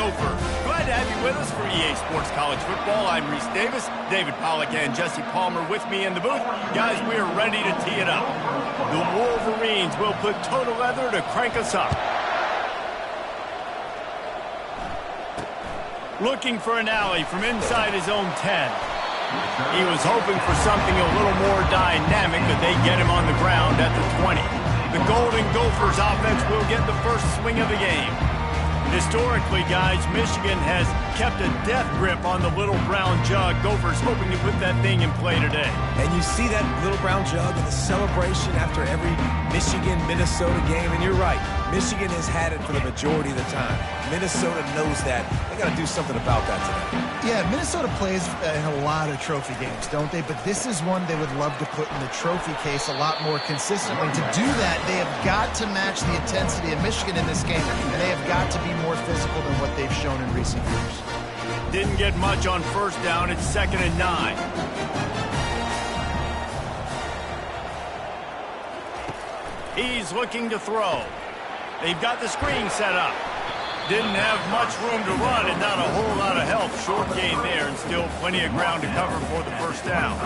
Gopher. Glad to have you with us for EA Sports College Football. I'm Reese Davis, David Pollack and Jesse Palmer with me in the booth. Guys, we are ready to tee it up. The Wolverines will put toe to leather to crank us up. Looking for an alley from inside his own 10. He was hoping for something a little more dynamic, but they get him on the ground at the 20. The Golden Gophers offense will get the first swing of the game. Historically, guys, Michigan has kept a death grip on the Little Brown Jug. Gophers hoping to put that thing in play today. And you see that Little Brown Jug and the celebration after every Michigan-Minnesota game. And you're right, Michigan has had it for the majority of the time. Minnesota knows that. They got to do something about that today. Yeah, Minnesota plays in a lot of trophy games, don't they? But this is one they would love to put in the trophy case a lot more consistently. To do that, they have got to match the intensity of Michigan in this game, and they have got to be more physical than what they've shown in recent years. Didn't get much on first down. It's 2nd and 9. He's looking to throw. They've got the screen set up. Didn't have much room to run and not a whole lot of help. Short gain there and still plenty of ground to cover for the first down.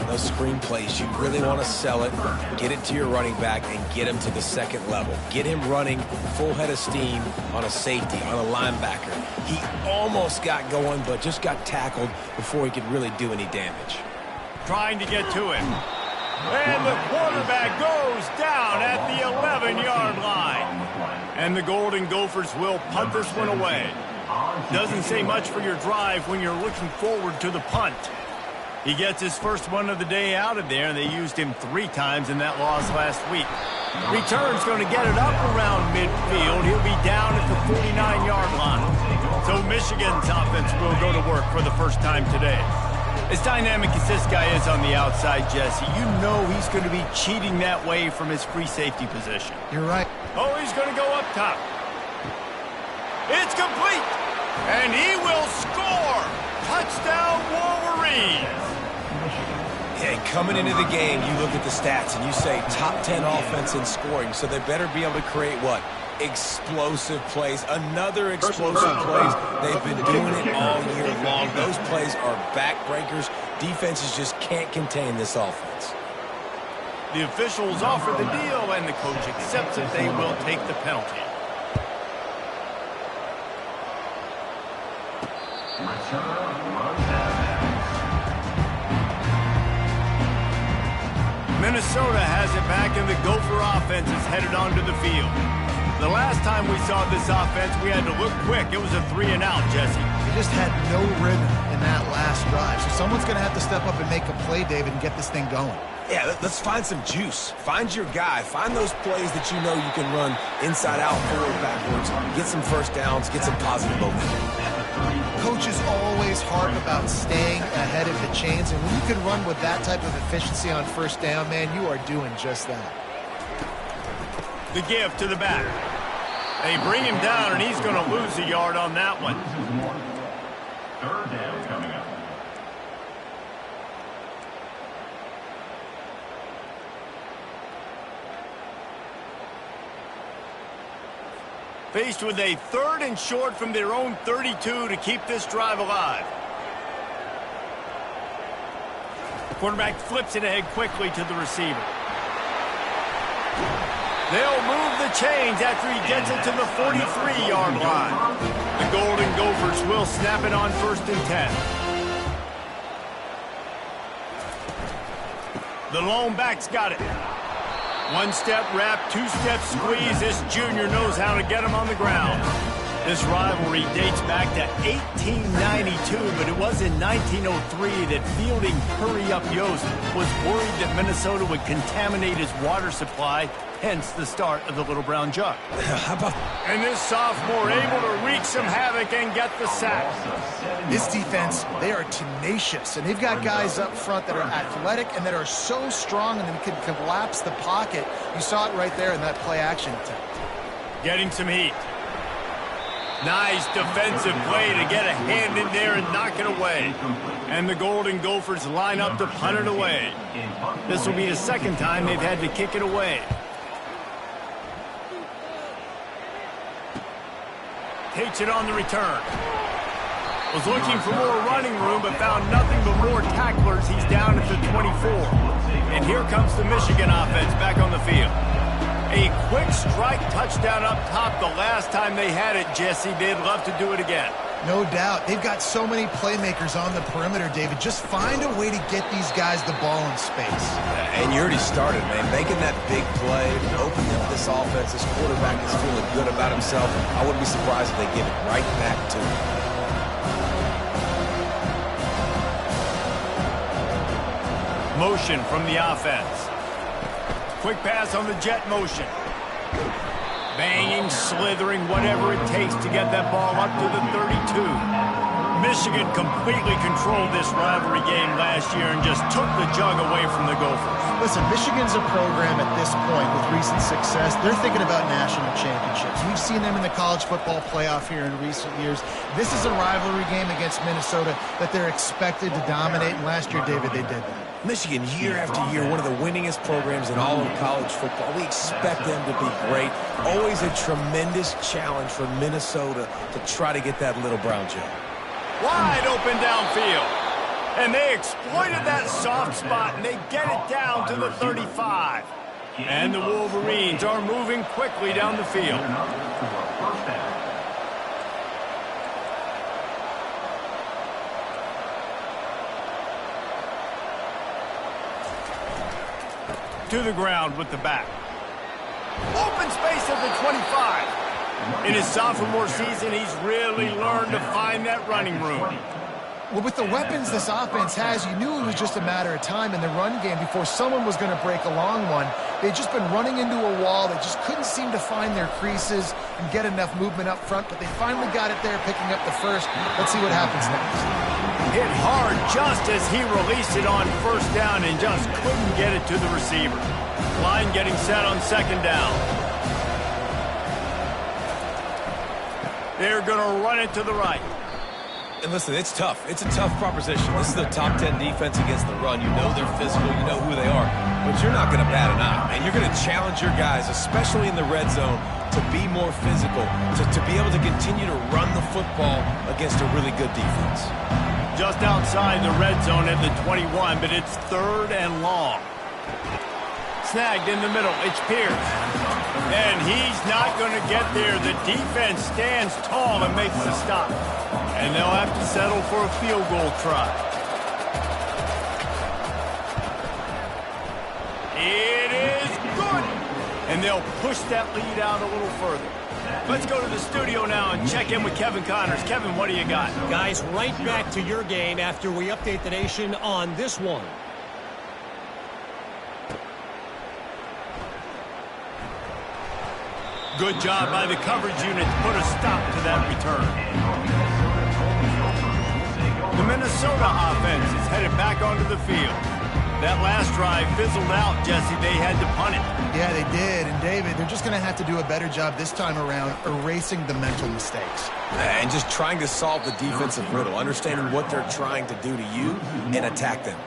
Those screen plays, you really want to sell it, get it to your running back, and get him to the second level. Get him running full head of steam on a safety, on a linebacker. He almost got going, but just got tackled before he could really do any damage. Trying to get to him. And the quarterback goes down at the 11-yard line. And the Golden Gophers will punt this one away. Doesn't say much for your drive when you're looking forward to the punt. He gets his first one of the day out of there, and they used him 3 times in that loss last week. Return's going to get it up around midfield. He'll be down at the 49-yard line. So Michigan's offense will go to work for the first time today. As dynamic as this guy is on the outside, Jesse, you know he's going to be cheating that way from his free safety position. You're right. Oh, he's going to go up top. It's complete. And he will score. Touchdown, Wolverines. Hey, coming into the game, you look at the stats and you say top 10 offense in scoring, so they better be able to create what? Explosive plays. Another explosive plays. They've been doing it all year long. Those plays are backbreakers. Defenses just can't contain this offense. The officials offer the deal, and the coach accepts it. They will take the penalty. Minnesota has it back, and the Gopher offense is headed onto the field. The last time we saw this offense, we had to look quick. It was a 3-and-out, Jesse. They just had no rhythm in that last drive. So someone's going to have to step up and make a play, David, and get this thing going. Yeah, let's find some juice. Find your guy. Find those plays that you know you can run inside out, forward, backwards. Get some first downs. Get some positive momentum. Coaches always harp about staying ahead of the chains, and when you can run with that type of efficiency on first down, man, you are doing just that. The give to the back. They bring him down, and he's going to lose a yard on that one. 3rd down coming up. Faced with a 3rd and short from their own 32 to keep this drive alive. The quarterback flips it ahead quickly to the receiver. They'll move the chains after he gets it to the 43-yard line. The Golden Gophers will snap it on 1st and 10. The lone back's got it. 1-step wrap, 2-step squeeze. This junior knows how to get him on the ground. This rivalry dates back to 1892, but it was in 1903 that fielding Hurry Up Yost was worried that Minnesota would contaminate his water supply, hence the start of the Little Brown Jug. How about... And this sophomore able to wreak some havoc and get the sack. This defense, they are tenacious, and they've got guys up front that are athletic and that are so strong and can collapse the pocket. You saw it right there in that play-action attempt. Getting some heat. Nice defensive play to get a hand in there and knock it away. And the Golden Gophers line up to punt it away. This will be the 2nd time they've had to kick it away. Takes it on the return. Was looking for more running room, but found nothing but more tacklers. He's down at the 24. And here comes the Michigan offense back on the field. A quick strike touchdown up top the last time they had it, Jesse. They'd love to do it again. No doubt. They've got so many playmakers on the perimeter, David. Just find a way to get these guys the ball in space. And you already started, man. Making that big play, opening up this offense. This quarterback is feeling good about himself. I wouldn't be surprised if they give it right back to him. Motion from the offense. Quick pass on the jet motion. Banging, slithering, whatever it takes to get that ball up to the 32. Michigan completely controlled this rivalry game last year and just took the jug away from the Gophers. Listen, Michigan's a program at this point with recent success. They're thinking about national championships. We've seen them in the college football playoff here in recent years. This is a rivalry game against Minnesota that they're expected to dominate, and last year, David, they did that. Michigan, year after year, one of the winningest programs in all of college football. We expect them to be great. Always a tremendous challenge for Minnesota to try to get that little brown gel. Wide open downfield. And they exploited that soft spot, and they get it down to the 35. And the Wolverines are moving quickly down the field. To the ground with the back. Open space at the 25. In his sophomore season, he's really learned to find that running room. Well, with the weapons this offense has, you knew it was just a matter of time in the run game before someone was going to break a long one. They'd just been running into a wall. They just couldn't seem to find their creases and get enough movement up front, but they finally got it there, picking up the first. Let's see what happens next. Hit hard just as he released it on first down and just couldn't get it to the receiver. Line getting set on second down. They're going to run it to the right. And listen, it's tough. It's a tough proposition. This is the top 10 defense against the run. You know they're physical. You know who they are. But you're not going to bat an eye. And you're going to challenge your guys, especially in the red zone, to be more physical, to be able to continue to run the football against a really good defense. Just outside the red zone at the 21, but it's third and long. Snagged in the middle. It's Pierce. And he's not going to get there. The defense stands tall and makes the stop. And they'll have to settle for a field goal try. It is good. And they'll push that lead out a little further. Let's go to the studio now and check in with Kevin Connors. Kevin, what do you got? Guys, right back to your game after we update the nation on this one. Good job by the coverage unit to put a stop to that return. The Minnesota offense is headed back onto the field. That last drive fizzled out, Jesse. They had to punt it. Yeah, they did. And, David, they're just going to have to do a better job this time around erasing the mental mistakes. And just trying to solve the defensive riddle, understanding what they're trying to do to you and attack them.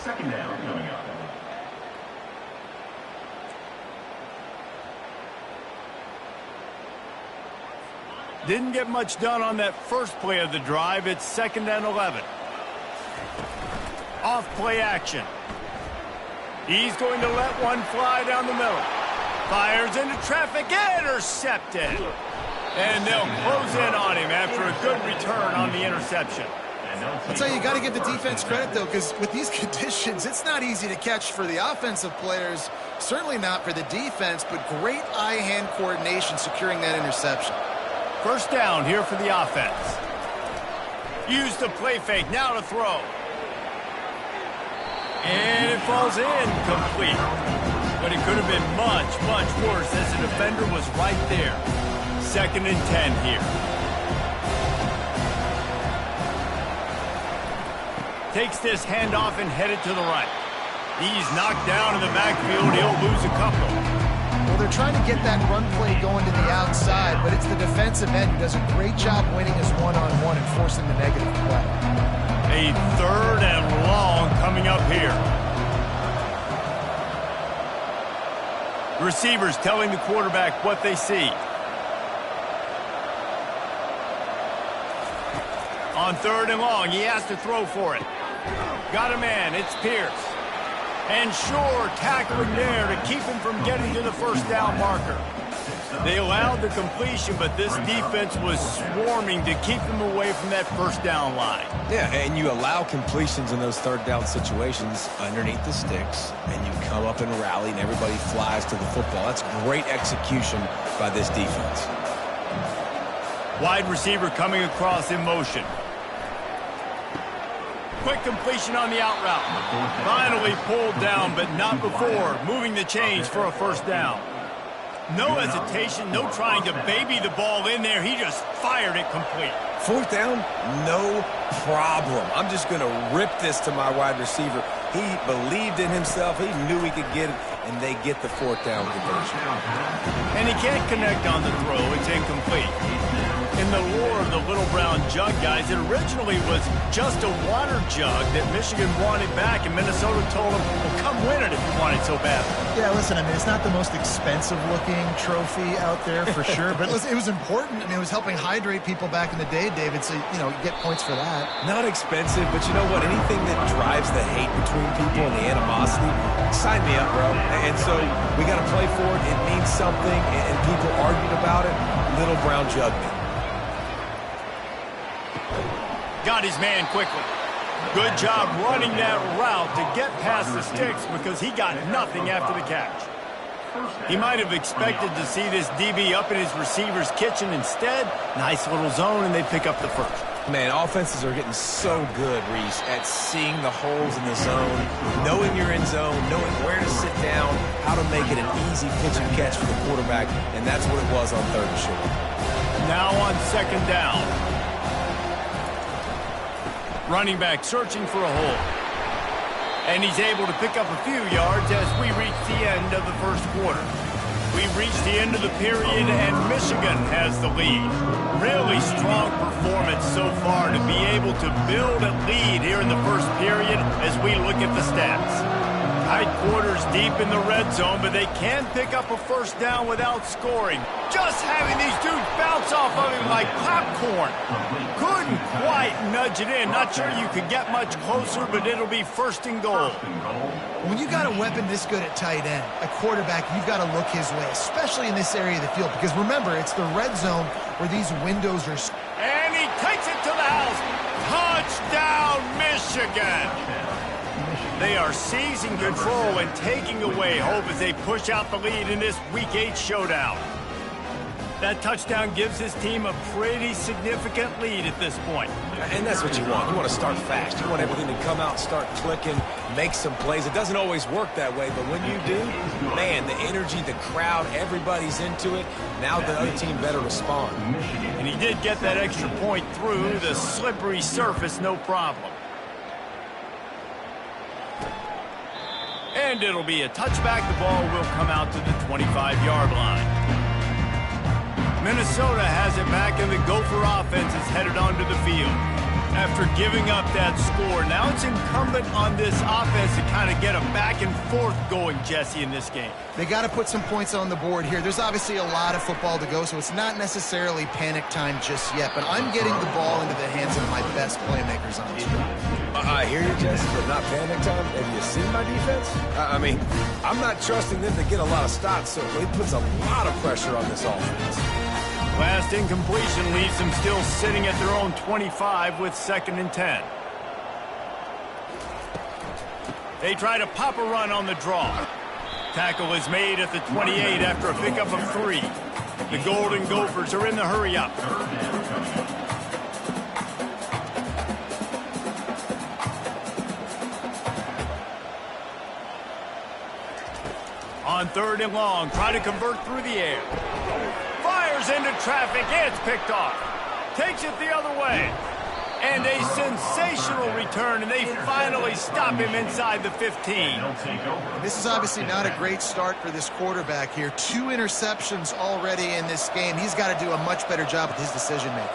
Second down coming up. Didn't get much done on that first play of the drive. It's second and 11. Off play action. He's going to let one fly down the middle. Fires into traffic, intercepted. And they'll close in on him after a good return on the interception. I'll tell you, you got to give the defense credit, though, because with these conditions, it's not easy to catch for the offensive players, certainly not for the defense, but great eye-hand coordination securing that interception. First down here for the offense. Use the play fake, now to throw. And it falls in, complete. But it could have been much, much worse as the defender was right there. Second and 10 here. Takes this handoff and headed to the right. He's knocked down in the backfield. He'll lose a couple. Well, they're trying to get that run play going to the outside, but it's the defensive end who does a great job winning his one-on-one and forcing the negative play. A third and long coming up here. Receivers telling the quarterback what they see. On 3rd and long, he has to throw for it. Got a man, it's Pierce. And Shore tackling there to keep him from getting to the first down marker. They allowed the completion, but this defense was swarming to keep them away from that first down line. Yeah, and you allow completions in those 3rd down situations underneath the sticks, and you come up and rally, and everybody flies to the football. That's great execution by this defense. Wide receiver coming across in motion. Quick completion on the out route. Finally pulled down, but not before moving the chains for a first down. No hesitation, no trying to baby the ball in there. He just fired it complete. 4th down, no problem. I'm just going to rip this to my wide receiver. He believed in himself. He knew he could get it, and they get the 4th down conversion. And he can't connect on the throw. It's incomplete. In the lore of the little brown jug, guys, it originally was just a water jug that Michigan wanted back, and Minnesota told them, well, come win it if you want it so bad. Yeah, listen, I mean, it's not the most expensive-looking trophy out there for sure, but listen, it was important. I mean, it was helping hydrate people back in the day, David, so, you know, you get points for that. Not expensive, but you know what? Anything that drives the hate between people and the animosity, sign me up, bro. And so we got to play for it. It means something, and people argued about it. Little brown jug. Got his man quickly. Good job running that route to get past the sticks because he got nothing after the catch. He might have expected to see this DB up in his receiver's kitchen. Instead, nice little zone, and they pick up the first. Man, offenses are getting so good, Reese, at seeing the holes in the zone, knowing you're in zone, knowing where to sit down, how to make it an easy pitch and catch for the quarterback, and that's what it was on 3rd and short. Now on 2nd down. Running back searching for a hole. And he's able to pick up a few yards as we reach the end of the first quarter. We've reached the end of the period, and Michigan has the lead. Really strong performance so far to be able to build a lead here in the first period as we look at the stats. Tight quarters deep in the red zone, but they can pick up a first down without scoring. Just having these dudes bounce off of him like popcorn. Couldn't quite nudge it in. Not sure you could get much closer, but it'll be 1st and goal. When you got a weapon this good at tight end, a quarterback, you've got to look his way, especially in this area of the field, because remember, it's the red zone where these windows are... And he takes it to the house. Touchdown, Michigan! They are seizing control and taking away hope as they push out the lead in this Week 8 showdown. That touchdown gives his team a pretty significant lead at this point. And that's what you want. You want to start fast. You want everything to come out, start clicking, make some plays. It doesn't always work that way, but when you do, man, the energy, the crowd, everybody's into it. Now the other team better respond. And he did get that extra point through the slippery surface, no problem. And it'll be a touchback. The ball will come out to the 25-yard line. Minnesota has it back, and the Gopher offense is headed onto the field. After giving up that score, now it's incumbent on this offense to kind of get a back and forth going, Jesse, in this game. They got to put some points on the board here. There's obviously a lot of football to go, so it's not necessarily panic time just yet, but I'm getting the ball into the hands of my best playmakers on this field. I hear you, Jesse, but not panic time. Have you seen my defense? I mean, I'm not trusting them to get a lot of stops, so it puts a lot of pressure on this offense. Last incompletion leaves them still sitting at their own 25 with 2nd and 10. They try to pop a run on the draw. Tackle is made at the 28 after a pickup of 3. The Golden Gophers are in the hurry-up. On 3rd and long, try to convert through the air. Fires into traffic, it's picked off. Takes it the other way. And a sensational return, and they finally stop him inside the 15. This is obviously not a great start for this quarterback here. 2 interceptions already in this game. He's got to do a much better job with his decision-making.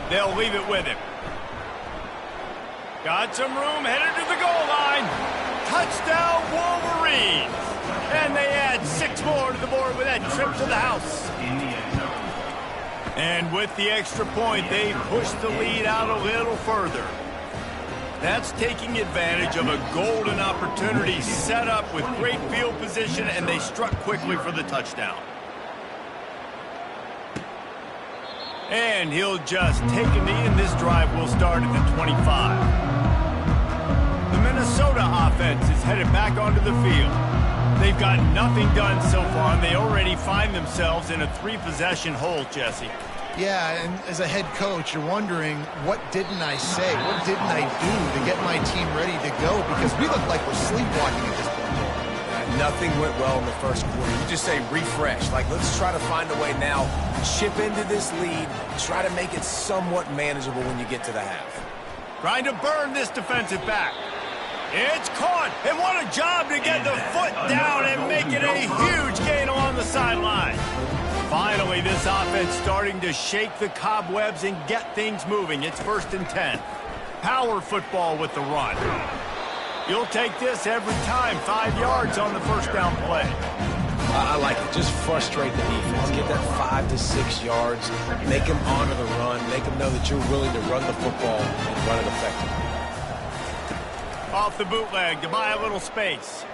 They'll leave it with him. Got some room, headed to the goal line. Touchdown, Wolverines! And they add 6 more to the board with that trip to the house. And with the extra point, they push the lead out a little further. That's taking advantage of a golden opportunity set up with great field position, and they struck quickly for the touchdown. And he'll just take a knee, and this drive will start at the 25. The Minnesota offense is headed back onto the field. They've got nothing done so far, and they already find themselves in a 3-possession hole, Jesse. Yeah, and as a head coach, you're wondering, what didn't I say? What didn't I do to get my team ready to go? Because we look like we're sleepwalking at this point. Nothing went well in the first quarter. You just say refresh. Like, let's try to find a way now, chip into this lead, try to make it somewhat manageable when you get to the half. Trying to burn this defensive back. It's caught, and what a job to get the foot down and make it a huge gain along the sideline. Finally, this offense starting to shake the cobwebs and get things moving. It's 1st and 10. Power football with the run. You'll take this every time. 5 yards on the first down play. I like it. Just frustrate the defense. Get that 5 to 6 yards. Make them honor the run. Make them know that you're willing to run the football and run it effectively. Off the bootleg to buy a little space.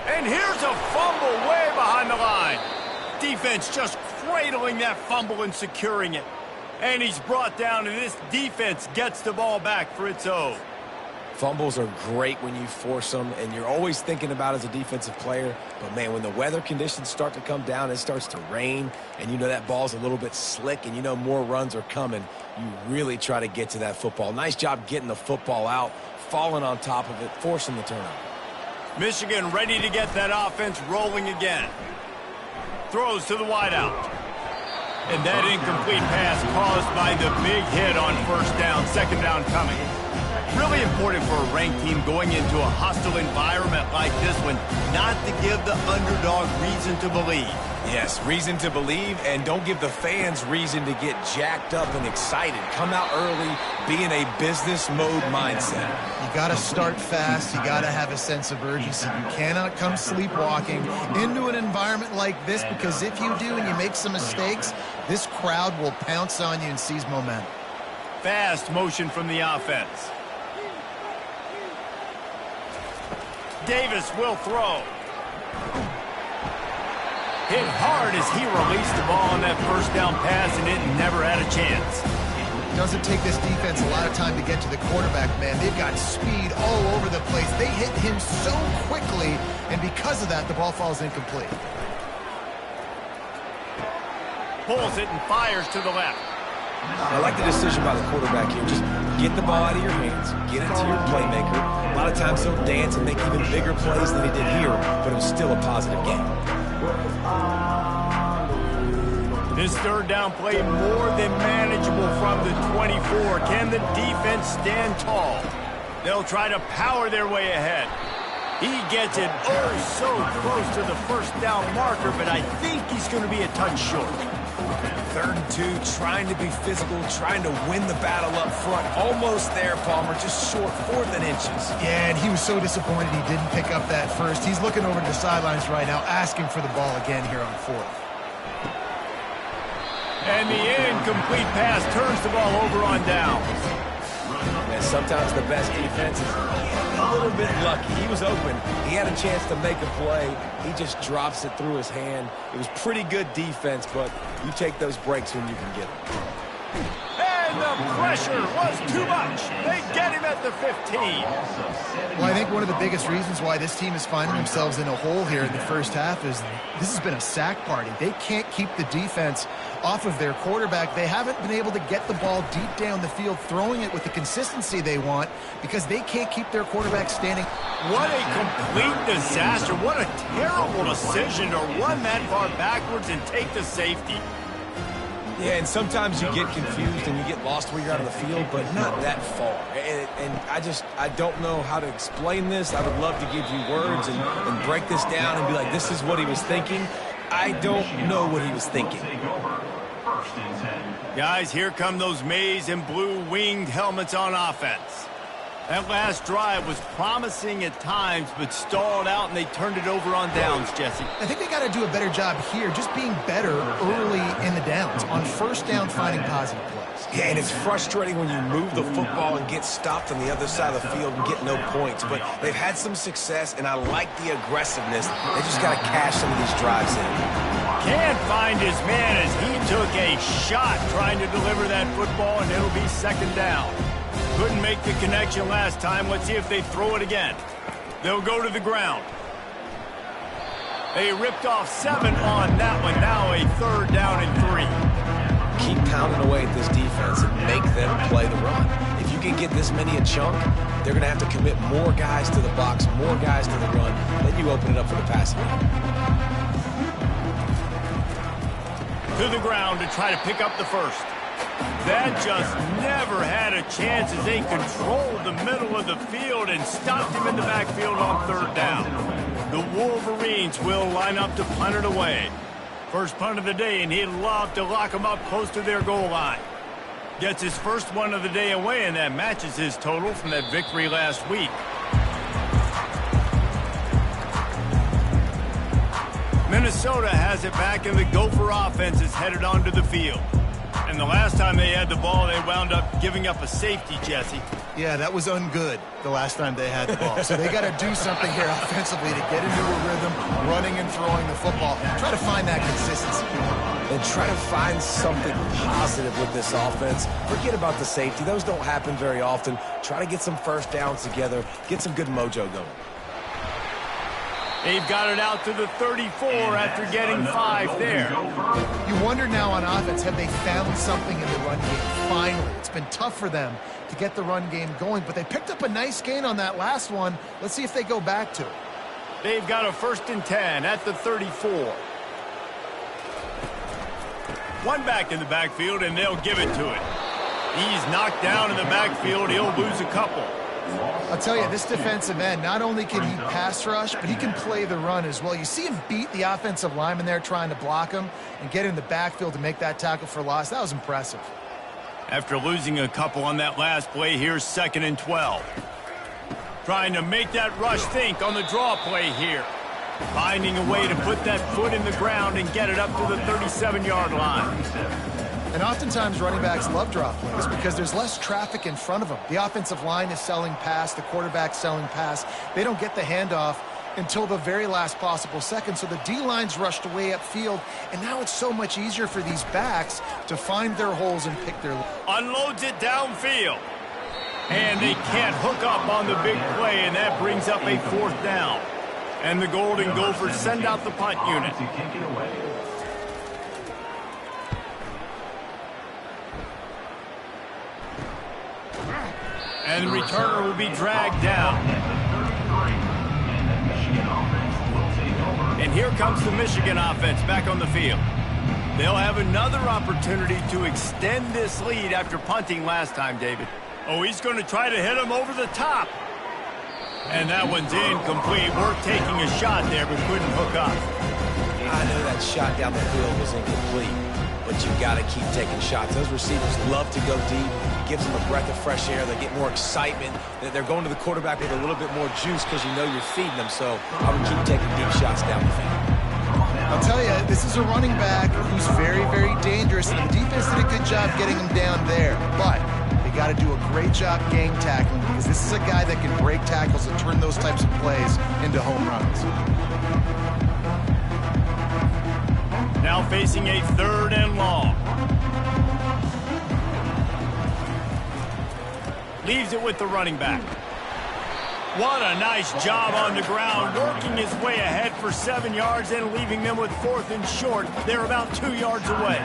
And here's a fumble way behind the line. Defense just cradling that fumble and securing it. And he's brought down, and this defense gets the ball back for its own. Fumbles are great when you force them, and you're always thinking about as a defensive player. But, man, when the weather conditions start to come down, it starts to rain, and you know that ball's a little bit slick, and you know more runs are coming, you really try to get to that football. Nice job getting the football out, falling on top of it, forcing the turnover. Michigan ready to get that offense rolling again. Throws to the wideout. And that incomplete pass caused by the big hit on first down, 2nd down coming. Really important for a ranked team going into a hostile environment like this one not to give the underdog reason to believe. Yes, reason to believe, and don't give the fans reason to get jacked up and excited. Come out early, be in a business mode mindset. You got to start fast. You got to have a sense of urgency. You cannot come sleepwalking into an environment like this, because if you do and you make some mistakes, this crowd will pounce on you and seize momentum. Fast motion from the offense. Davis will throw. Hit hard as he released the ball on that first down pass, and it never had a chance. It doesn't take this defense a lot of time to get to the quarterback, man. They've got speed all over the place. They hit him so quickly, and because of that, the ball falls incomplete. Pulls it and fires to the left. I like the decision by the quarterback here. Just get the ball out of your hands, get it to your playmaker. A lot of times he'll dance and make even bigger plays than he did here, but it was still a positive game. This 3rd down play more than manageable from the 24. Can the defense stand tall? They'll try to power their way ahead. He gets it so close to the first down marker, but I think he's going to be a touch short. 3rd and 2, trying to be physical, trying to win the battle up front. Almost there, Palmer, just short, 4th and inches. Yeah, and he was so disappointed he didn't pick up that first. He's looking over to the sidelines right now, asking for the ball again here on 4th. And the incomplete pass turns the ball over on downs. And sometimes the best defense is a little bit lucky. He was open. He had a chance to make a play. He just drops it through his hand. It was pretty good defense, but you take those breaks when you can get them. And the pressure was too much. They get him at the 15. Well, I think one of the biggest reasons why this team is finding themselves in a hole here in the first half is this has been a sack party. They can't keep the defense off of their quarterback. They haven't been able to get the ball deep down the field, throwing it with the consistency they want, because they can't keep their quarterback standing. What a complete disaster. What a terrible decision to run that far backwards and take the safety. Yeah, and sometimes you get confused and you get lost where you're out of the field, but not that far. And I don't know how to explain this. I would love to give you words and break this down and be like, this is what he was thinking. I don't know what he was thinking. Guys, here come those maize and blue winged helmets on offense. That last drive was promising at times, but stalled out, and they turned it over on downs, Jesse. I think they got to do a better job here, just being better early in the downs, on first down finding positive plays. Yeah, and it's frustrating when you move the football and get stopped on the other side of the field and get no points. But they've had some success, and I like the aggressiveness. They just got to cash some of these drives in. Can't find his man as he took a shot trying to deliver that football, and it'll be second down. Couldn't make the connection last time. Let's see if they throw it again. They'll go to the ground. They ripped off 7 on that one. Now a third down and 3. Keep pounding away at this defense and make them play the run. If you can get this many a chunk, they're going to have to commit more guys to the box, more guys to the run. Then you open it up for the passing game. To the ground to try to pick up the first. That just never had a chance as they controlled the middle of the field and stopped him in the backfield on third down. The Wolverines will line up to punt it away. First punt of the day, and he'd love to lock them up close to their goal line. Gets his first one of the day away, and that matches his total from that victory last week. Minnesota has it back, and the Gopher offense is headed onto the field. And the last time they had the ball, they wound up giving up a safety, Jesse. Yeah, that was ungood the last time they had the ball. So they got to do something here offensively to get into a rhythm, running and throwing the football. Try to find that consistency. And try to find something positive with this offense. Forget about the safety. Those don't happen very often. Try to get some first downs together. Get some good mojo going. They've got it out to the 34 after getting 5 there. You wonder now on offense, have they found something in the run game? Finally, it's been tough for them to get the run game going, but they picked up a nice gain on that last one. Let's see if they go back to it. They've got a 1st and 10 at the 34. One back in the backfield, and they'll give it to it. He's knocked down in the backfield. He'll lose a couple. I'll tell you, this defensive end, not only can he pass rush, but he can play the run as well. You see him beat the offensive lineman there trying to block him and get in the backfield to make that tackle for loss. That was impressive. After losing a couple on that last play, here's 2nd and 12. Trying to make that rush think on the draw play here. Finding a way to put that foot in the ground and get it up to the 37-yard line. And oftentimes running backs love draw plays because there's less traffic in front of them. The offensive line is selling pass, the quarterback's selling pass. They don't get the handoff until the very last possible second. So the D-line's rushed away upfield, and now it's so much easier for these backs to find their holes and pick their... Unloads it downfield. And they can't hook up on the big play, and that brings up a 4th down. And the Golden Gophers send out the punt unit. And the returner will be dragged down. And here comes the Michigan offense back on the field. They'll have another opportunity to extend this lead after punting last time, David. Oh, he's going to try to hit him over the top. And that one's incomplete. Worth taking a shot there, but couldn't hook up. I know that shot down the field was incomplete, but you got to keep taking shots. Those receivers love to go deep. It gives them a breath of fresh air. They get more excitement. They're going to the quarterback with a little bit more juice because you know you're feeding them. So I would keep taking deep shots down the field. I'll tell you, this is a running back who's very, very dangerous, and the defense did a good job getting him down there. But they got to do a great job gang tackling because this is a guy that can break tackles and turn those types of plays into home runs. Now facing a 3rd and long. Leaves it with the running back. What a nice job on the ground, working his way ahead for 7 yards and leaving them with 4th and short. They're about 2 yards away.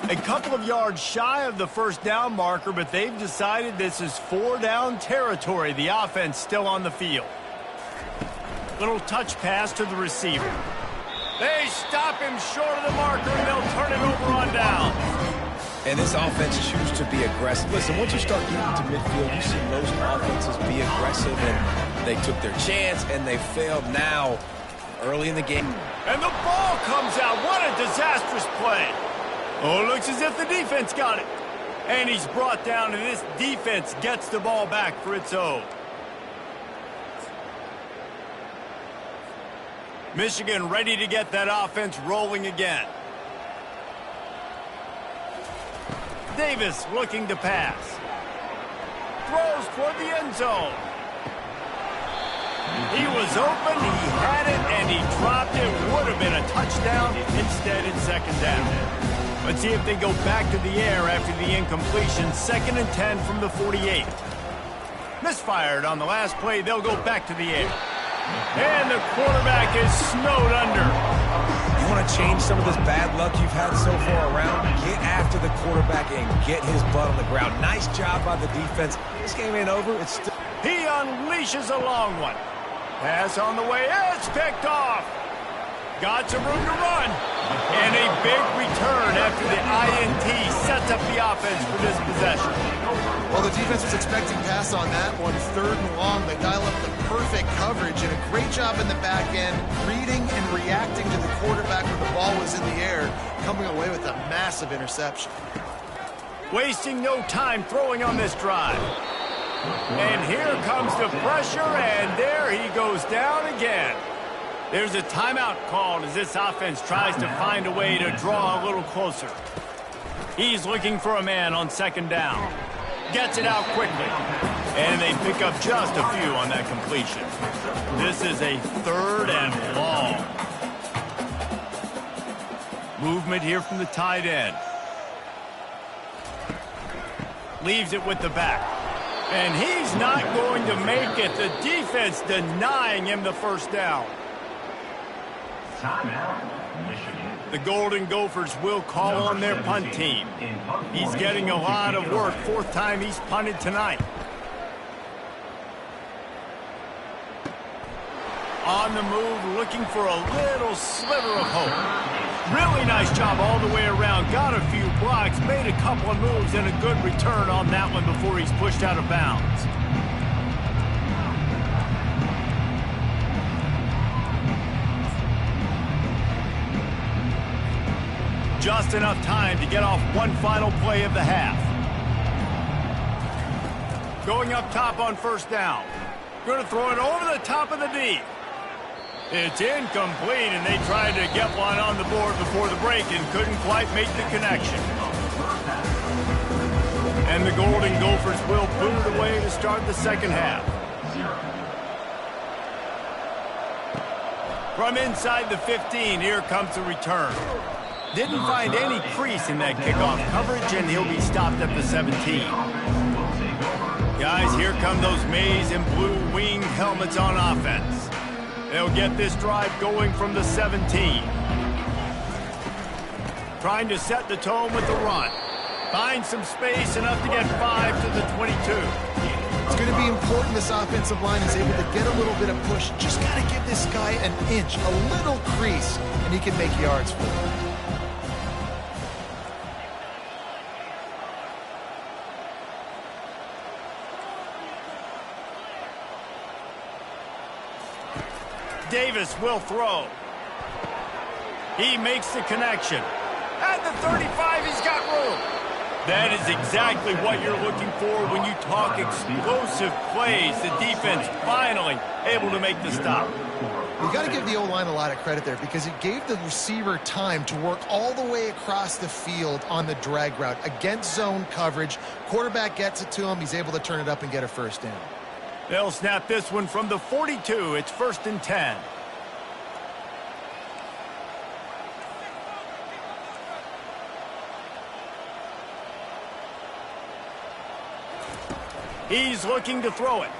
A couple of yards shy of the 1st down marker, but they've decided this is 4-down territory. The offense still on the field. Little touch pass to the receiver. They stop him short of the marker, and they'll turn it over on down. And this offense chooses to be aggressive. Listen, once you start getting to midfield, you see most offenses be aggressive, and They took their chance, and they failed now early in the game. And the ball comes out. What a disastrous play. Oh, it looks as if the defense got it. And he's brought down, and this defense gets the ball back for its own. Michigan ready to get that offense rolling again. Davis looking to pass. Throws toward the end zone. He was open, he had it, and he dropped it. Would have been a touchdown. Instead, it's second down. Let's see if they go back to the air after the incompletion. 2nd and 10 from the 48. Misfired on the last play. They'll go back to the air. And the quarterback is snowed under. You want to change some of this bad luck you've had so far around? Get after the quarterback and get his butt on the ground. Nice job by the defense. This game ain't over. It's still... He unleashes a long one. Pass on the way. It's picked off. Got some room to run. And a big return after the INT sets up the offense for this possession. Well, the defense was expecting pass on that one. 3rd and long. They dial up the perfect coverage and a great job in the back end, reading and reacting to the quarterback when the ball was in the air, coming away with a massive interception. Wasting no time throwing on this drive. And here comes the pressure, and there he goes down again. There's a timeout called as this offense tries to find a way to draw a little closer. He's looking for a man on 2nd down. Gets it out quickly. And they pick up just a few on that completion. This is a 3rd and long. Movement here from the tight end. Leaves it with the back. And he's not going to make it. The defense denying him the first down. Timeout, Michigan. The Golden Gophers will call on their punt team. He's getting a lot of work. 4th time he's punted tonight. On the move, looking for a little sliver of hope. Really nice job all the way around. Got a few blocks, made a couple of moves, and a good return on that one before he's pushed out of bounds. Just enough time to get off one final play of the half. Going up top on 1st down. Going to throw it over the top of the D. It's incomplete, and they tried to get one on the board before the break and couldn't quite make the connection. And the Golden Gophers will boot it away to start the 2nd half. From inside the 15, here comes the return. Didn't find any crease in that kickoff coverage, and he'll be stopped at the 17. Guys, here come those maize and blue wing helmets on offense. They'll get this drive going from the 17. Trying to set the tone with the run. Find some space, enough to get 5 to the 22. It's going to be important this offensive line is able to get a little bit of push. Just got to give this guy an inch, a little crease, and he can make yards for it. Davis will throw. He makes the connection. At the 35, he's got room. That is exactly what you're looking for when you talk explosive plays. The defense finally able to make the stop. You got to give the O-line a lot of credit there because it gave the receiver time to work all the way across the field on the drag route against zone coverage. Quarterback gets it to him. He's able to turn it up and get a 1st down. They'll snap this one from the 42. It's 1st and 10. He's looking to throw it.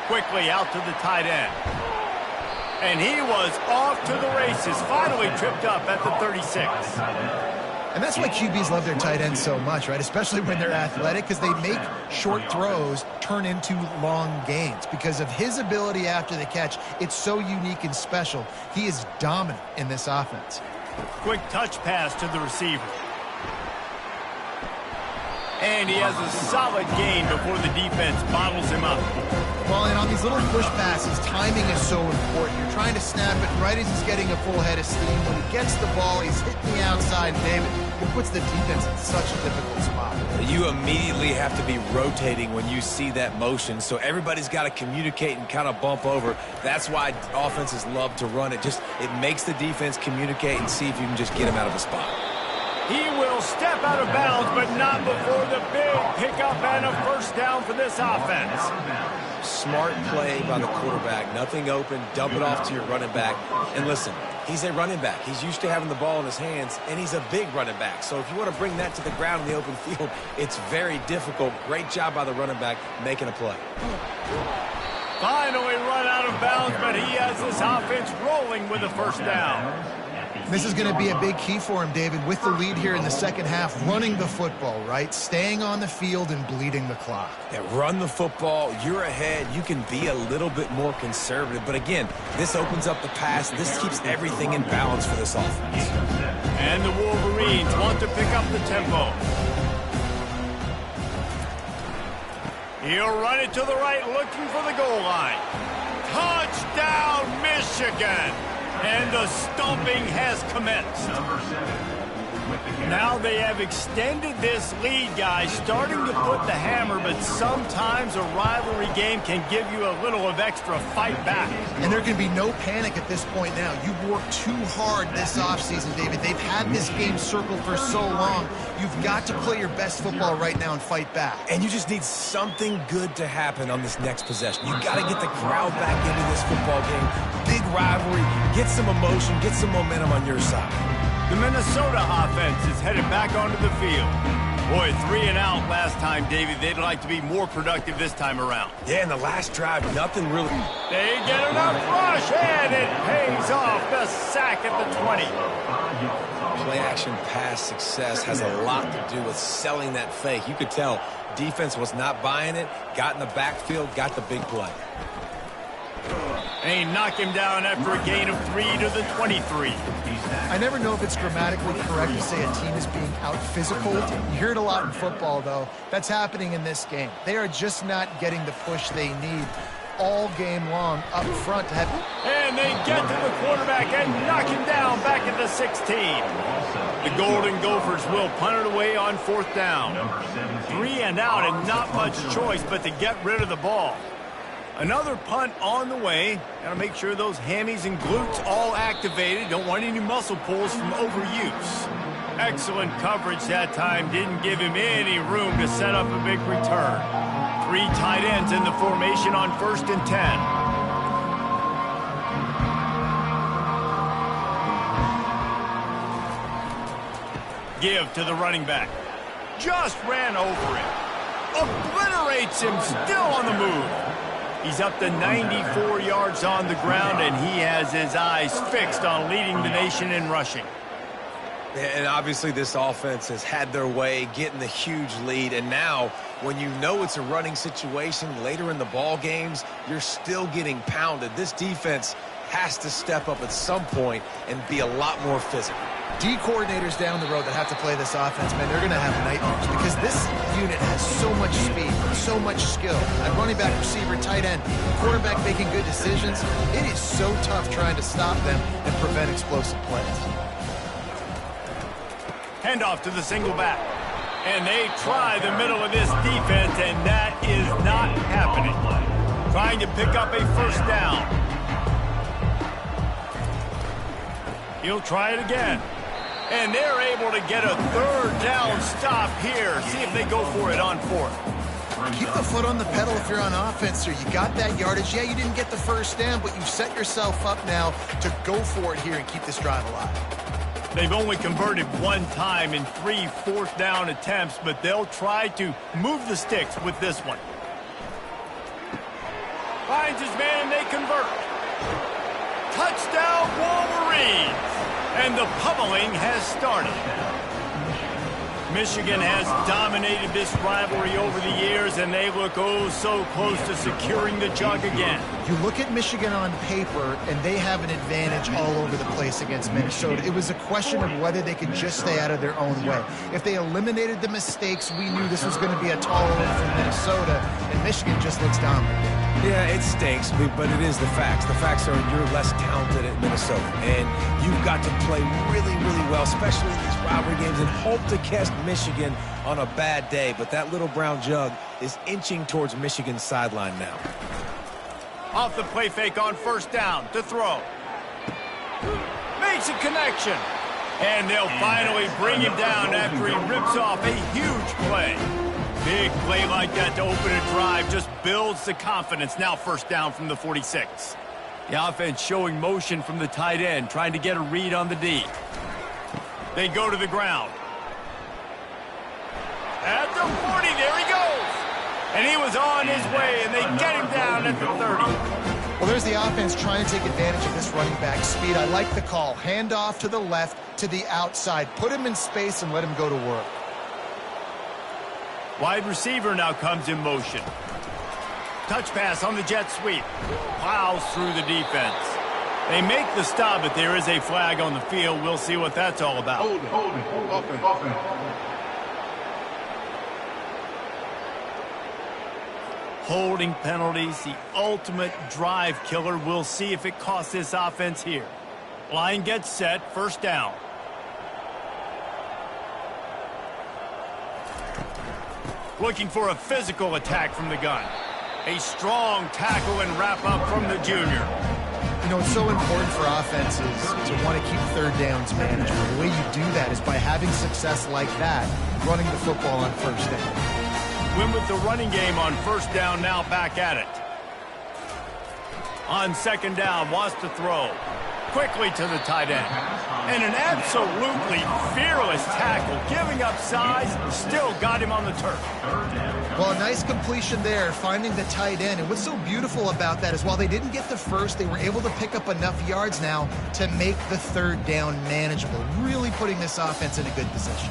Quickly out to the tight end. And he was off to the races. Finally tripped up at the 36. And that's why QBs love their tight ends so much, right? Especially when they're athletic, because they make short throws turn into long gains. Because of his ability after the catch, it's so unique and special. He is dominant in this offense. Quick touch pass to the receiver. And he has a solid gain before the defense bottles him up. Well, and on these little push passes, timing is so important. You're trying to snap it right as he's getting a full head of steam. When he gets the ball, he's hitting the outside, David. It puts the defense in such a difficult spot. You immediately have to be rotating when you see that motion, so everybody's got to communicate and kind of bump over. That's why offenses love to run it. It makes the defense communicate and see if you can just get him out of a spot. He will step out of bounds, but not before the big pickup and a first down for this offense. Smart play by the quarterback. Nothing open. Dump it off to your running back. And listen, he's a running back. He's used to having the ball in his hands, and he's a big running back. So if you want to bring that to the ground in the open field, it's very difficult. Great job by the running back making a play. Finally run out of bounds, but he has this offense rolling with a first down. This is going to be a big key for him, David, with the lead here in the second half, running the football, right? Staying on the field and bleeding the clock. Yeah, run the football. You're ahead. You can be a little bit more conservative. But again, this opens up the pass. This keeps everything in balance for this offense. And the Wolverines want to pick up the tempo. He'll run it to the right, looking for the goal line. Touchdown, Michigan! And the stomping has commenced. Now they have extended this lead, guys, starting to put the hammer, but sometimes a rivalry game can give you a little of extra fight back. And there can be no panic at this point now. You've worked too hard this offseason, David. They've had this game circled for so long. You've got to play your best football right now and fight back. And you just need something good to happen on this next possession. You got to get the crowd back into this football game. Big rivalry. Get some emotion. Get some momentum on your side. The Minnesota offense is headed back onto the field. Boy, 3 and out last time, David. They'd like to be more productive this time around. Yeah, in the last drive, nothing really. They get enough rush, and it pays off. The sack at the 20. Play-action pass success has a lot to do with selling that fake. You could tell defense was not buying it, got in the backfield, got the big play. And he knocked him down after a gain of 3 to the 23. I never know if it's grammatically correct to say a team is being out-physical. You hear it a lot in football, though. That's happening in this game. They are just not getting the push they need all game long up front to have. And they get to the quarterback and knock him down back at the 16. The Golden Gophers will punt it away on 4th down. 3 and out and not much choice but to get rid of the ball. Another punt on the way. Got to make sure those hammies and glutes all activated. Don't want any muscle pulls from overuse. Excellent coverage that time. Didn't give him any room to set up a big return. 3 tight ends in the formation on 1st and 10. Give to the running back. Just ran over him. Obliterates him, still on the move. He's up to 94 yards on the ground, and he has his eyes fixed on leading the nation in rushing. And obviously this offense has had their way, getting the huge lead. And now, when you know it's a running situation later in the ball games, you're still getting pounded. This defense has to step up at some point and be a lot more physical. D coordinators down the road that have to play this offense, man, they're going to have nightmares because this unit has so much speed, so much skill. At running back, receiver, tight end, quarterback making good decisions. It is so tough trying to stop them and prevent explosive plays. Handoff to the single back. And they try the middle of this defense, and that is not happening. Trying to pick up a first down. He'll try it again. And they're able to get a 3rd down stop here. See if they go for it on 4th. Keep the foot on the pedal if you're on offense here. You got that yardage. Yeah, you didn't get the first down, but you've set yourself up now to go for it here and keep this drive alive. They've only converted 1 time in 3 4th down attempts, but they'll try to move the sticks with this one. Finds his man, and they convert. Touchdown, Wolverines! And the pummeling has started. Michigan has dominated this rivalry over the years, and they look oh so close to securing the jug again. You look at Michigan on paper, and they have an advantage all over the place against Minnesota. It was a question of whether they could just stay out of their own way. If they eliminated the mistakes, we knew this was going to be a tall order from Minnesota, and Michigan just looks dominant. Yeah, it stinks, but it is the facts. The facts are you're less talented at Minnesota, and you've got to play really, really well, especially in these rivalry games, and hope to catch Michigan on a bad day. But that little brown jug is inching towards Michigan's sideline now. Off the play fake on first down to throw. Makes a connection. And they'll finally bring him down after he rips off a huge play. Big play like that to open a drive just builds the confidence. Now first down from the 46. The offense showing motion from the tight end, trying to get a read on the D. They go to the ground. At the 40, there he goes. And he was on his way, and they get him down at the 30. Well, there's the offense trying to take advantage of this running back speed. I like the call. Hand off to the left, to the outside. Put him in space and let him go to work. Wide receiver now comes in motion. Touch pass on the jet sweep. Plows through the defense. They make the stop, but there is a flag on the field. We'll see what that's all about. Hold it. Offense. Holding penalties, the ultimate drive killer. We'll see if it costs this offense here. Line gets set, first down. Looking for a physical attack from the gun. A strong tackle and wrap up from the junior. You know, it's so important for offenses to want to keep third downs manageable. The way you do that is by having success like that, running the football on first down. Win with the running game on first down, now back at it. On second down, wants to throw. Quickly to the tight end. And an absolutely fearless tackle, giving up size, still got him on the turf. Well, a nice completion there, finding the tight end. And what's so beautiful about that is while they didn't get the first, they were able to pick up enough yards now to make the third down manageable, really putting this offense in a good position.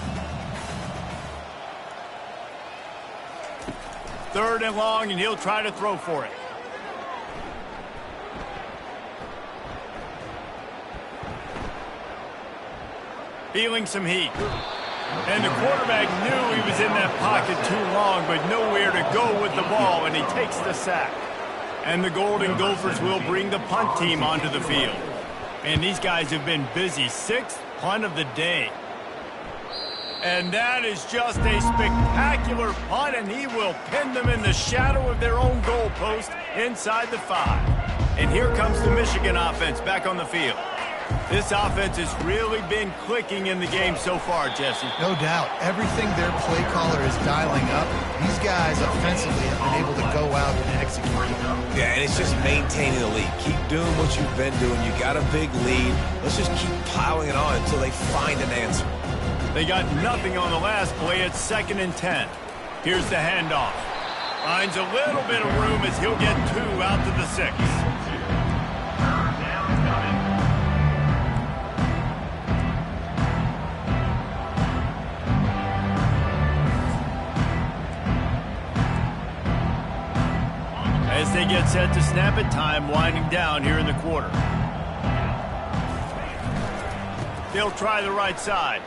Third and long, and he'll try to throw for it. Feeling some heat. And the quarterback knew he was in that pocket too long, but nowhere to go with the ball, and he takes the sack. And the Golden Gophers will bring the punt team onto the field. And these guys have been busy. Sixth punt of the day. And that is just a spectacular punt, and he will pin them in the shadow of their own goalpost inside the 5. And here comes the Michigan offense back on the field. This offense has really been clicking in the game so far, Jesse. No doubt. Everything their play caller is dialing up, these guys offensively have been able to go out and execute. Yeah, and it's just maintaining the lead. Keep doing what you've been doing. You got a big lead. Let's just keep piling it on until they find an answer. They got nothing on the last play. It's 2nd and 10. Here's the handoff. Finds a little bit of room as he'll get 2 out to the 6. As they get set to snap it, time winding down here in the quarter. They'll try the right side.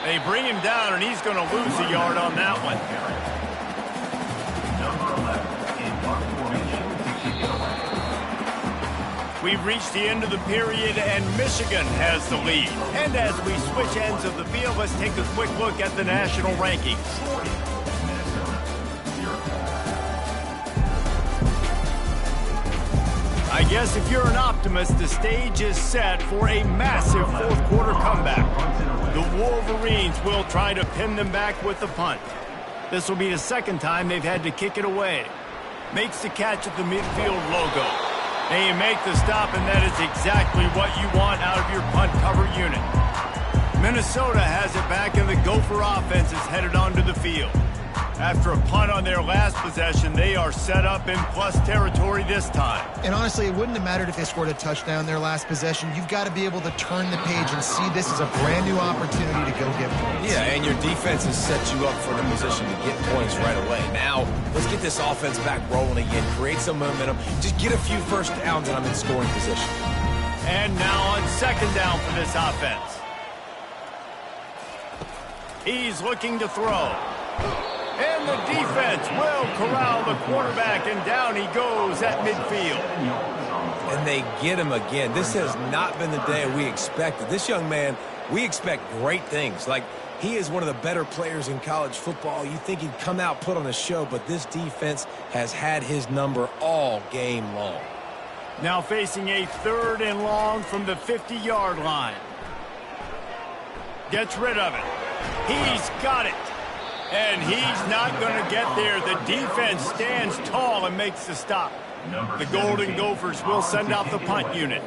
They bring him down, and he's going to lose a yard on that one. We've reached the end of the period, and Michigan has the lead. And as we switch ends of the field, let's take a quick look at the national rankings. I guess if you're an optimist, the stage is set for a massive fourth-quarter comeback. The Wolverines will try to pin them back with the punt. This will be the second time they've had to kick it away. Makes the catch at the midfield logo. They make the stop, and that is exactly what you want out of your punt cover unit. Minnesota has it back, and the Gopher offense is headed onto the field. After a punt on their last possession, they are set up in plus territory this time. And honestly, it wouldn't have mattered if they scored a touchdown their last possession. You've got to be able to turn the page and see this as a brand new opportunity to go get points. Yeah, and your defense has set you up for the position to get points right away. Now, let's get this offense back rolling again, create some momentum, just get a few first downs, and I'm in scoring position. And now on second down for this offense. He's looking to throw. And the defense will corral the quarterback, and down he goes at midfield. And they get him again. This has not been the day we expected. This young man, we expect great things. Like, he is one of the better players in college football. You think he'd come out, put on a show, but this defense has had his number all game long. Now facing a 3rd and long from the 50-yard line. Gets rid of it. He's got it. And he's not going to get there. The defense stands tall and makes the stop. The Golden Gophers will send out the punt unit.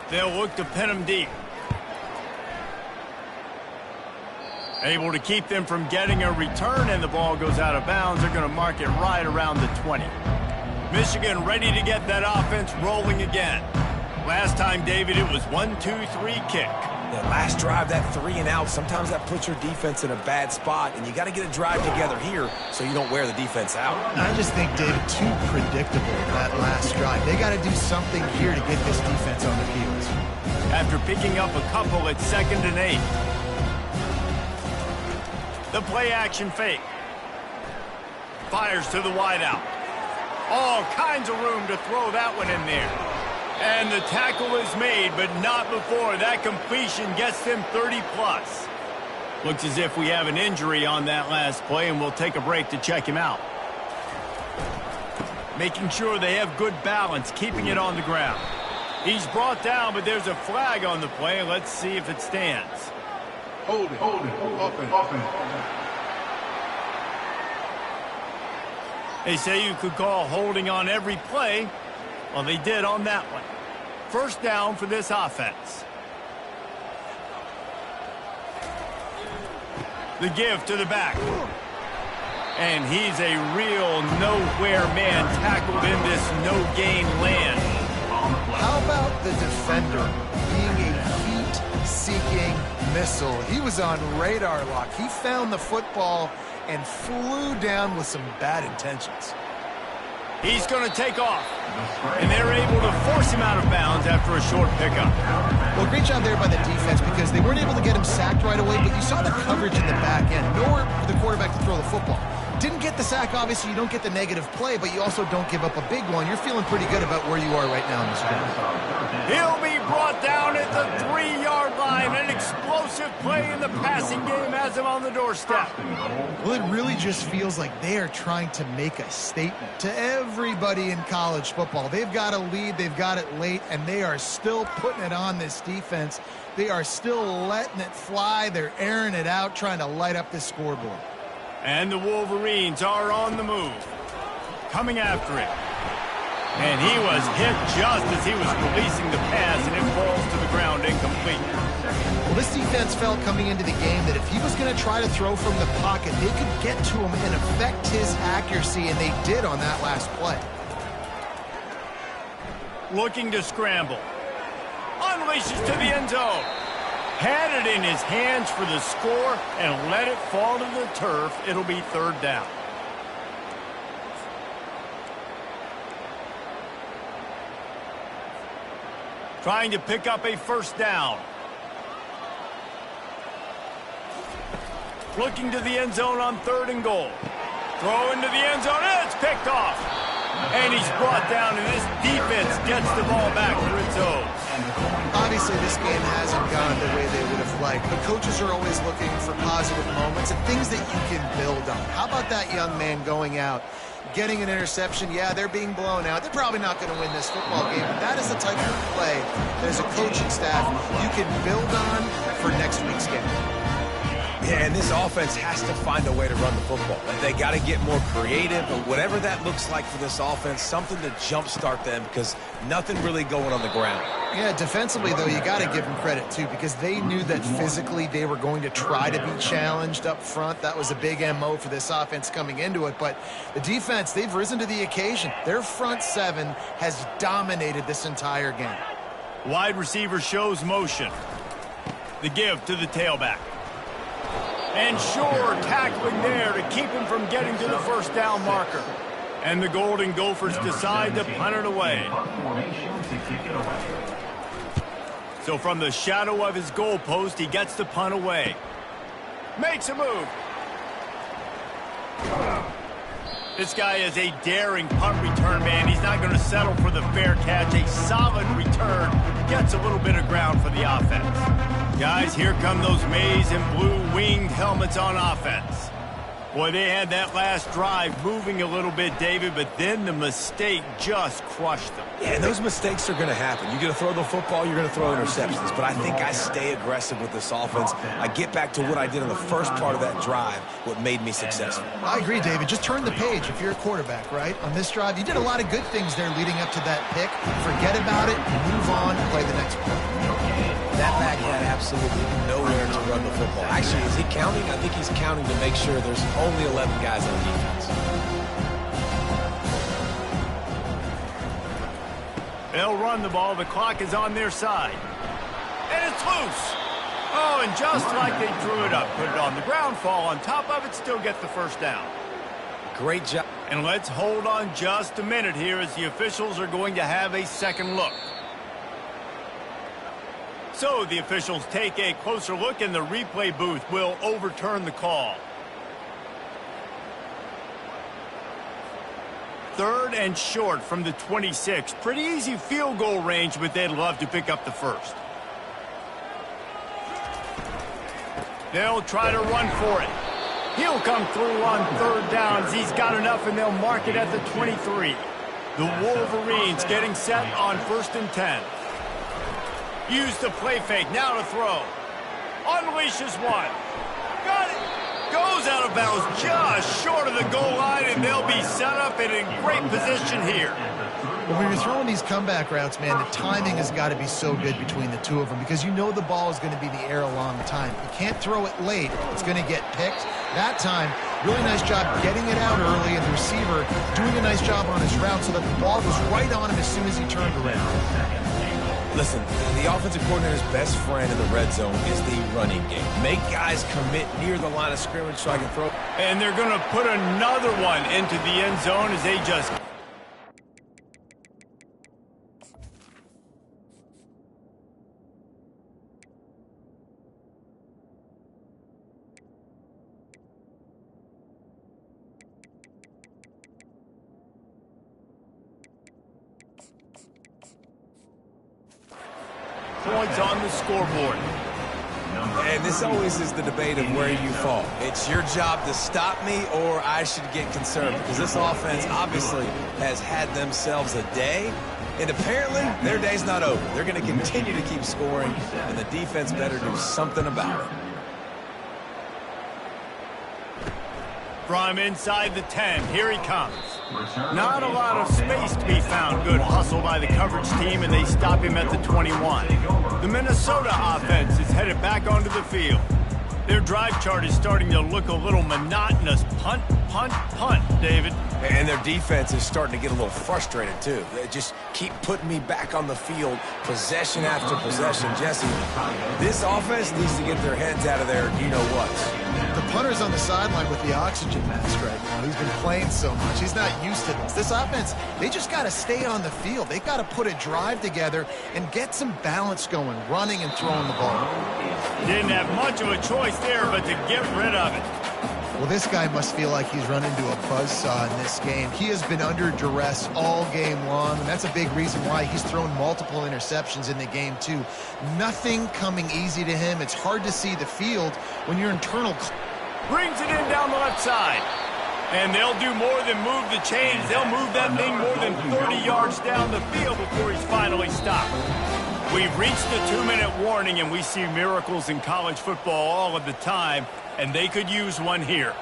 They'll look to pin them deep. Able to keep them from getting a return, and the ball goes out of bounds. They're going to mark it right around the 20. Michigan ready to get that offense rolling again. Last time, David, it was 1-2-3 kick. That last drive, that 3 and out, sometimes that puts your defense in a bad spot, and you got to get a drive together here so you don't wear the defense out. I just think, David, too predictable, that last drive. They got to do something here to get this defense on their heels. After picking up a couple at 2nd and 8. The play-action fake. Fires to the wideout. All kinds of room to throw that one in there. And the tackle is made, but not before that completion gets them 30-plus. Looks as if we have an injury on that last play, and we'll take a break to check him out. Making sure they have good balance, keeping it on the ground. He's brought down, but there's a flag on the play. Let's see if it stands. Hold it. Offense. They say you could call holding on every play. Well, they did on that one. First down for this offense. The give to the back. And he's a real nowhere man tackled in this no-gain land. How about the defender being a heat-seeking missile? He was on radar lock. He found the football and flew down with some bad intentions. He's going to take off, and they're able to force him out of bounds after a short pickup. Well, great job there by the defense because they weren't able to get him sacked right away, but you saw the coverage in the back end. Nowhere for the quarterback to throw the football. Didn't get the sack, obviously. You don't get the negative play, but you also don't give up a big one. You're feeling pretty good about where you are right now in this game. He'll be brought down at the 3-yard line. An explosive play in the passing game has him on the doorstep. Well, it really just feels like they are trying to make a statement to everybody in college football. They've got a lead, they've got it late, and they are still putting it on this defense. They are still letting it fly. They're airing it out, trying to light up this scoreboard. And the Wolverines are on the move. Coming after it. And he was hit just as he was releasing the pass, and it falls to the ground incomplete. Well, this defense felt coming into the game that if he was going to try to throw from the pocket, they could get to him and affect his accuracy, and they did on that last play. Looking to scramble. Unleashes to the end zone. Had it in his hands for the score and let it fall to the turf. It'll be 3rd down. Trying to pick up a first down. Looking to the end zone on 3rd and goal. Throw into the end zone. It's picked off. And he's brought down, and this defense gets the ball back for its own. Obviously, this game hasn't gone the way they would have liked, but coaches are always looking for positive moments and things that you can build on. How about that young man going out, getting an interception? Yeah, they're being blown out. They're probably not going to win this football game, but that is the type of play that as a coaching staff you can build on for next week's game. Yeah, and this offense has to find a way to run the football. They got to get more creative, but whatever that looks like for this offense, something to jumpstart them because nothing really going on the ground. Yeah, defensively, though, you got to give them credit, too, because they knew that physically they were going to try to be challenged up front. That was a big MO for this offense coming into it. But the defense, they've risen to the occasion. Their front seven has dominated this entire game. Wide receiver shows motion. The give to the tailback. And Shore tackling there to keep him from getting to the first down marker. And the Golden Gophers decide to punt it away. So from the shadow of his goalpost, he gets the punt away. Makes a move. This guy is a daring punt return man. He's not going to settle for the fair catch. A solid return. Gets a little bit of ground for the offense. Guys, here come those maize and blue winged helmets on offense. Boy, they had that last drive moving a little bit, David, but then the mistake just crushed them. Yeah, and those mistakes are going to happen. You're going to throw the football, you're going to throw interceptions. But I think I stay aggressive with this offense. I get back to what I did in the first part of that drive, what made me successful. I agree, David. Just turn the page if you're a quarterback, right? On this drive, you did a lot of good things there leading up to that pick. Forget about it, move on, play the next play. That back had absolutely nowhere to run the football. Actually, is he counting? I think he's counting to make sure there's only 11 guys on defense. They'll run the ball. The clock is on their side. And it's loose. Oh, and just like they drew it up, put it on the ground, fall on top of it, still get the first down. Great job. And let's hold on just a minute here as the officials are going to have a second look. So the officials take a closer look, and the replay booth will overturn the call. Third and short from the 26. Pretty easy field goal range, but they'd love to pick up the first. They'll try to run for it. He'll come through on third downs. He's got enough, and they'll mark it at the 23. The Wolverines getting set on 1st and 10. Use the play fake, now to throw. Unleashes one. Got it. Goes out of bounds just short of the goal line, and they'll be set up in a great position here. Well, when you're throwing these comeback routes, man, the timing has got to be so good between the two of them because you know the ball is going to be in the air a long time. You can't throw it late. It's going to get picked. That time, really nice job getting it out early, and the receiver doing a nice job on his route so that the ball was right on him as soon as he turned around. Listen, the offensive coordinator's best friend in the red zone is the running game. Make guys commit near the line of scrimmage so I can throw. And they're going to put another one into the end zone as they just... points on the scoreboard. And this always is the debate of where you fall. It's your job to stop me or I should get concerned because this offense obviously has had themselves a day, and apparently their day's not over. They're going to continue to keep scoring, and the defense better do something about it. From inside the 10, here he comes. Not a lot of space to be found. Good hustle by the coverage team, and they stop him at the 21. The Minnesota offense is headed back onto the field. Their drive chart is starting to look a little monotonous. Punt, punt, punt, David. And their defense is starting to get a little frustrated, too. They just keep putting me back on the field, possession after possession. Jesse, this offense needs to get their heads out of there, you-know-what. The punter's on the sideline with the oxygen mask right now. He's been playing so much. He's not used to this. This offense, they just got to stay on the field. They've got to put a drive together and get some balance going, running and throwing the ball. Didn't have much of a choice there, but to get rid of it. Well, this guy must feel like he's run into a buzzsaw in this game. He has been under duress all game long, and that's a big reason why he's thrown multiple interceptions in the game, too. Nothing coming easy to him. It's hard to see the field when your internal... Brings it in down the left side. And they'll do more than move the chains. They'll move that thing more than 30 yards down the field before he's finally stopped. We've reached the 2-minute warning, and we see miracles in college football all of the time, and they could use one here.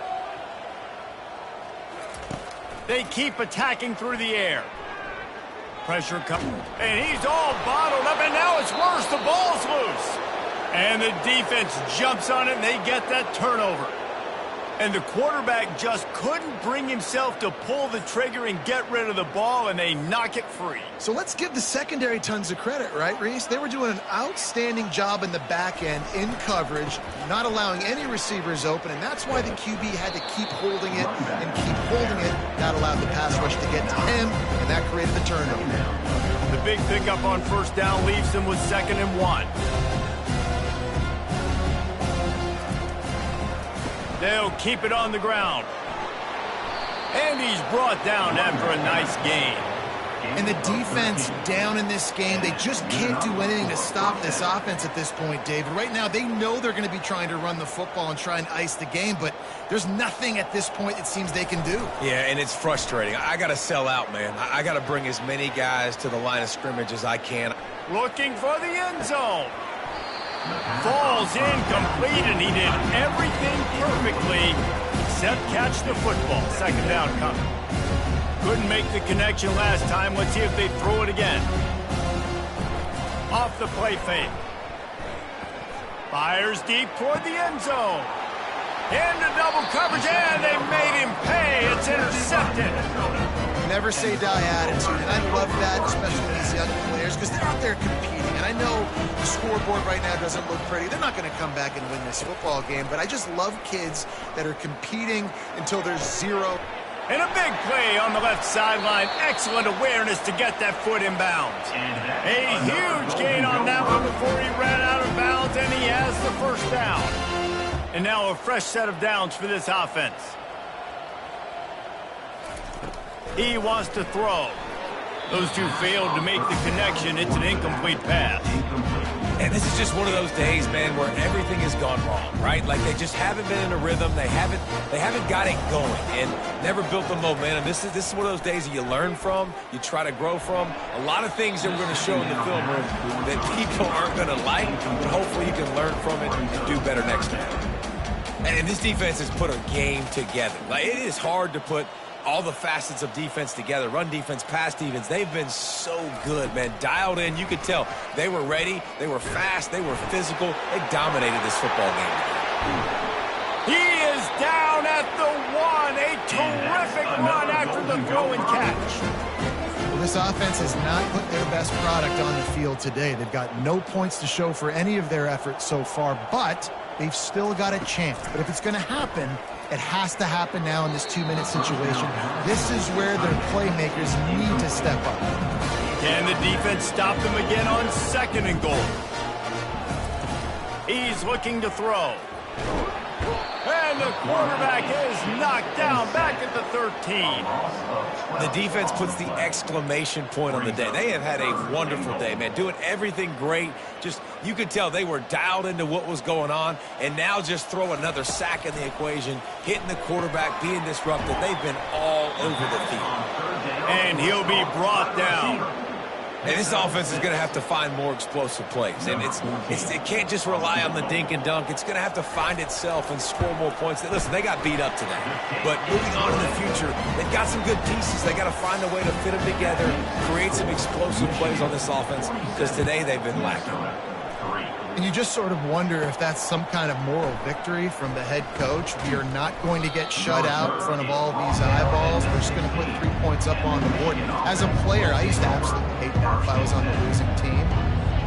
They keep attacking through the air. Pressure comes, and he's all bottled up, and now it's worse. The ball's loose. And the defense jumps on it, and they get that turnover. And the quarterback just couldn't bring himself to pull the trigger and get rid of the ball, and they knock it free. So let's give the secondary tons of credit, right, Reese? They were doing an outstanding job in the back end, in coverage, not allowing any receivers open, and that's why the QB had to keep holding it and keep holding it. That allowed the pass rush to get to him, and that created the turnover. The big pickup on first down leaves them with 2nd and 1. They'll keep it on the ground. And he's brought down after a nice gain. And the defense down in this game, they just can't do anything to stop this offense at this point, David. Right now, they know they're going to be trying to run the football and try and ice the game, but there's nothing at this point it seems they can do. Yeah, and it's frustrating. I got to sell out, man. I got to bring as many guys to the line of scrimmage as I can. Looking for the end zone. Falls incomplete, and he did everything perfectly except catch the football. 2nd down coming. Couldn't make the connection last time. Let's see if they throw it again. Off the play fake. Fires deep toward the end zone. Into double coverage, and they made him pay. It's intercepted. Never say die attitude, and I love that, especially with these young players, because they're out there competing. And I know the scoreboard right now doesn't look pretty. They're not going to come back and win this football game, but I just love kids that are competing until there's zero. And a big play on the left sideline. Excellent awareness to get that foot in bounds. A huge gain on that one before he ran out of bounds, and he has the first down. And now a fresh set of downs for this offense. He wants to throw. Those two failed to make the connection. It's an incomplete pass. And this is just one of those days, man, where everything has gone wrong, right? Like they just haven't been in a rhythm. They haven't got it going and never built the momentum. This is one of those days that you learn from, you try to grow from. A lot of things that we're going to show in the film room that people aren't going to like, but hopefully you can learn from it and do better next time. And this defense has put a game together. Like it is hard to put all the facets of defense together. Run defense, pass defense. They've been so good, man. Dialed in. You could tell they were ready. They were fast. They were physical. They dominated this football game. He is down at the 1. A terrific run after the throw and catch. Well, this offense has not put their best product on the field today. They've got no points to show for any of their efforts so far, but they've still got a chance. But if it's going to happen, it has to happen now in this 2-minute situation. This is where their playmakers need to step up. Can the defense stop them again on 2nd and goal? He's looking to throw. And the quarterback is knocked down back at the 13. The defense puts the exclamation point on the day. They have had a wonderful day, man. Doing everything great. Just, you could tell they were dialed into what was going on. And now just throw another sack in the equation. Hitting the quarterback, being disrupted. They've been all over the field. And he'll be brought down. And this offense is going to have to find more explosive plays. And it can't just rely on the dink and dunk. It's going to have to find itself and score more points. Listen, they got beat up today. But moving on in the future, they've got some good pieces. They got to find a way to fit them together, create some explosive plays on this offense, because today they've been lacking. And you just sort of wonder if that's some kind of moral victory from the head coach. We are not going to get shut out in front of all these eyeballs. We're just going to put 3 points up on the board. As a player, I used to absolutely hate that if I was on the losing team,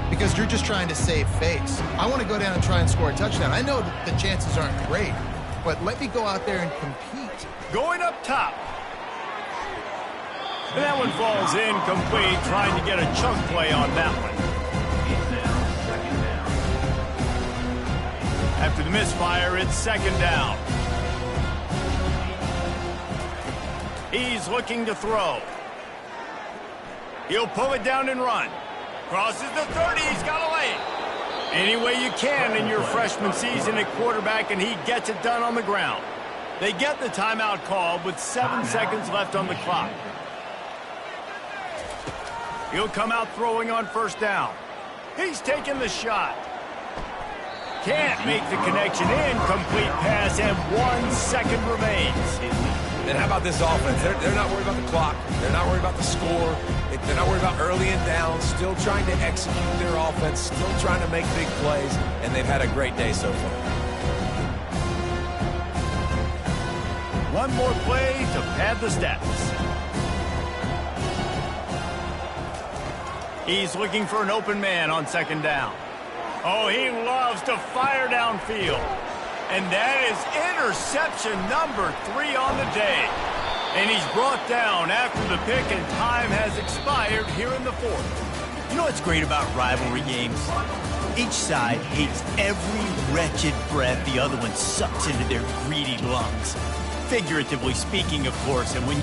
because you're just trying to save face. I want to go down and try and score a touchdown. I know that the chances aren't great, but let me go out there and compete. Going up top. And that one falls incomplete, trying to get a chunk play on that one. After the misfire, it's 2nd down. He's looking to throw. He'll pull it down and run. Crosses the 30. He's got to lay it. Any way you can in your freshman season at quarterback, and he gets it done on the ground. They get the timeout called with 7 seconds left on the clock. He'll come out throwing on 1st down. He's taking the shot. Can't make the connection. Incomplete pass, and 1 second remains. And how about this offense? They're not worried about the clock. They're not worried about the score. They're not worried about early and down. Still trying to execute their offense. Still trying to make big plays. And they've had a great day so far. One more play to pad the stats. He's looking for an open man on second down. Oh, he loves to fire downfield. And that is interception number 3 on the day. And he's brought down after the pick, and time has expired here in the 4th. You know what's great about rivalry games? Each side hates every wretched breath the other one sucks into their greedy lungs. Figuratively speaking, of course, and when